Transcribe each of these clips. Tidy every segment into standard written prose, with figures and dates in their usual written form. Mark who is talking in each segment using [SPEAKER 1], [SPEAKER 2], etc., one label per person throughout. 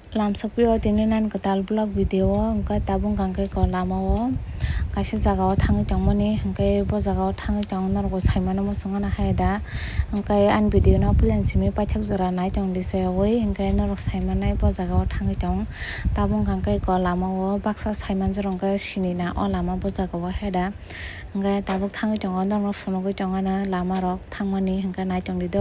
[SPEAKER 1] Lamsapio tininan katal vlog video hingke tabung kangke ko lamao kaisa jagao thangui tongmani hingke bo jagao thangui tong norgo saimano muchungma haida hingke ani video no puilan simi paithak jora naitong disayawi hingke norok saimanai bo jagao thangui tong tabung kangke ko lamao baksa saimanjak hingke sini na o lama bo jagao haida hingke tabuk thangui tongo norno phunugui tongmani lama rok thangmani hingke naitongdi do.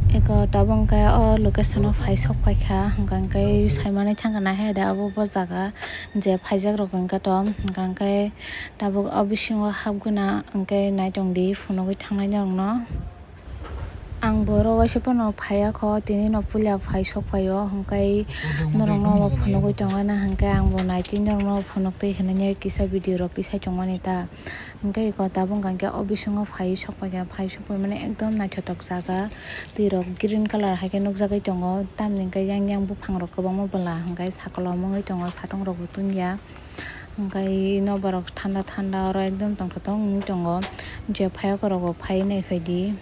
[SPEAKER 1] Eko tabung ke o location o phai sok paikha hingkhe saimani thangkana haida abo bo jaga je phaijak rok hingke to hingkhe tabuk o bisingo habgana hingke naitongdi phunugui thangnai norok no. Ang boro waisa pono phaiya Tinino Puila phai sokpaio hingke norok no phunugui tongana hingke ang bo naitui norok no phunuktai hinui kisa video rok tisai tongmani ta hingke eko tabung kangke o bisingo phai sokpaikha phai sokpai mane ekdom naithotok jaga tui rok green colour haike nugjagui tongo tamoni hingke yang bufang rok kwbangma bwla hingke sakol o mungui tongo satung rok bo tungya hingke nobar rok thanda oro ekdom tongthoktok wngui tongo je phaikhok rok bo phaiui naifaidi.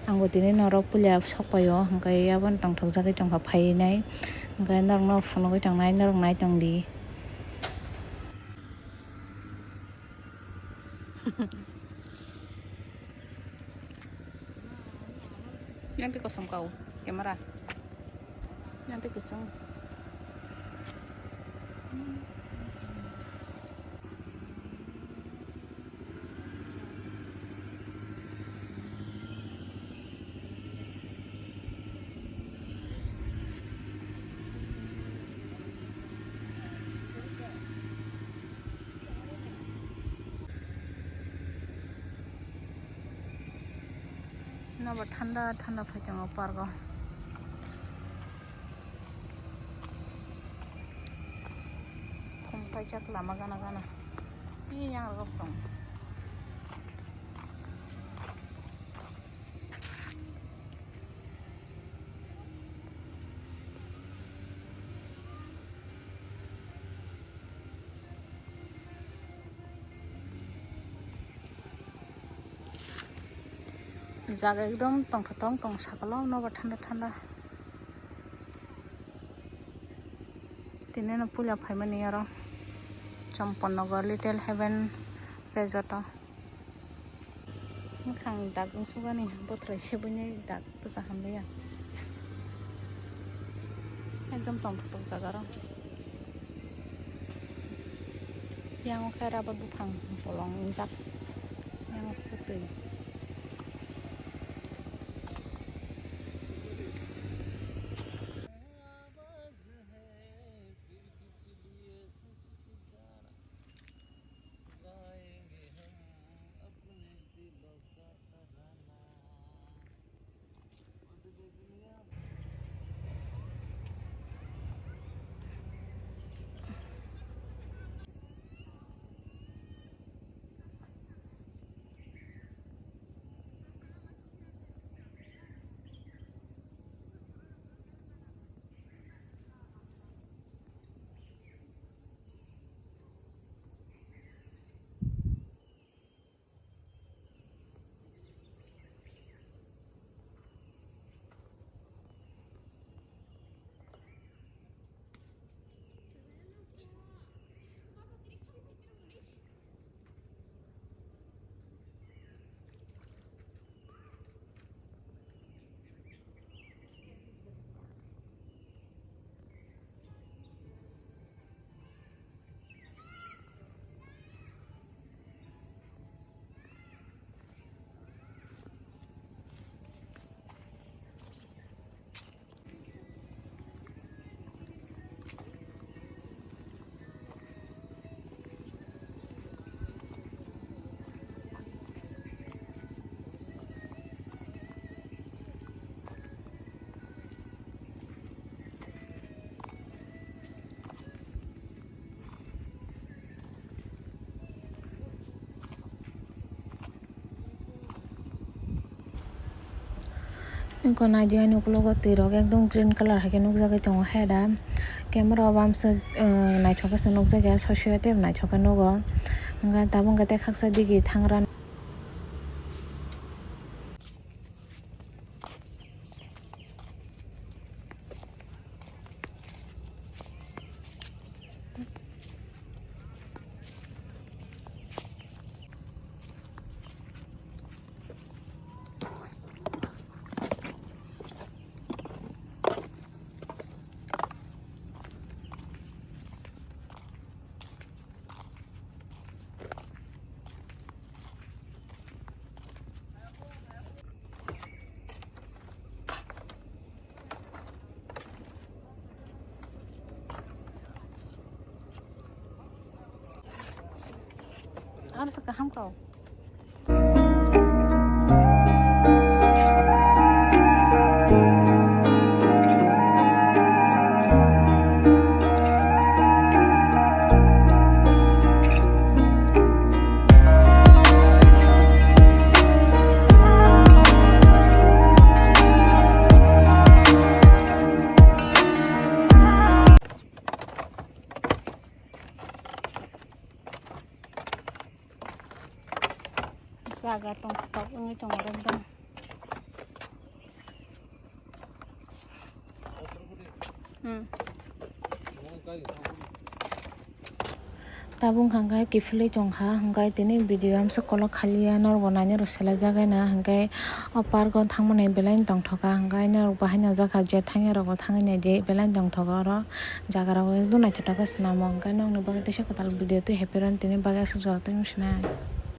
[SPEAKER 1] Angbo tini norok Puila sokpaio hingke abono tongthokjagui tongkha phaiui nai hingke norok no phunugui tongnai norok naitongdi. Yang ti kosong kau kamera yang ti kosong nobo thanda phai tongo park o khum paijak lama gana yang rok tong. Jaga ekdom tongthoktok tong sakalo nobo thanda Tinino Puila phaimani aro Champannagar Little Heaven resort o wngkhang dak wngsukani bothrai sebui dak bwsa hamlaia ekdom tongthoktok jaga ro yang khe rubber bufang bolong ungjak yang khe tui. Eko naidi ani ukulogo tui rok ekdom green colour haike nugjagui tongo haida camera o bamsuk naithok ke nugjagui socio tei naithok ke nugo hingke tabuk khe kaksa digi thangra. harus kaham kau. Saga tong top ini tong rendang. Tabung hanggai kifli jongha hanggai tini video am sekolah khalia nor bonani rosela jaga na hanggai opar gon thangmani belain tong thoka hanggai nor bahina jaga je thangi rogo thangi ne de belain tong thoka ro jaga ro du nai thota ka snamo hanggai nong no baga tese kotal video tu happy ran tini baga su jol tu misna.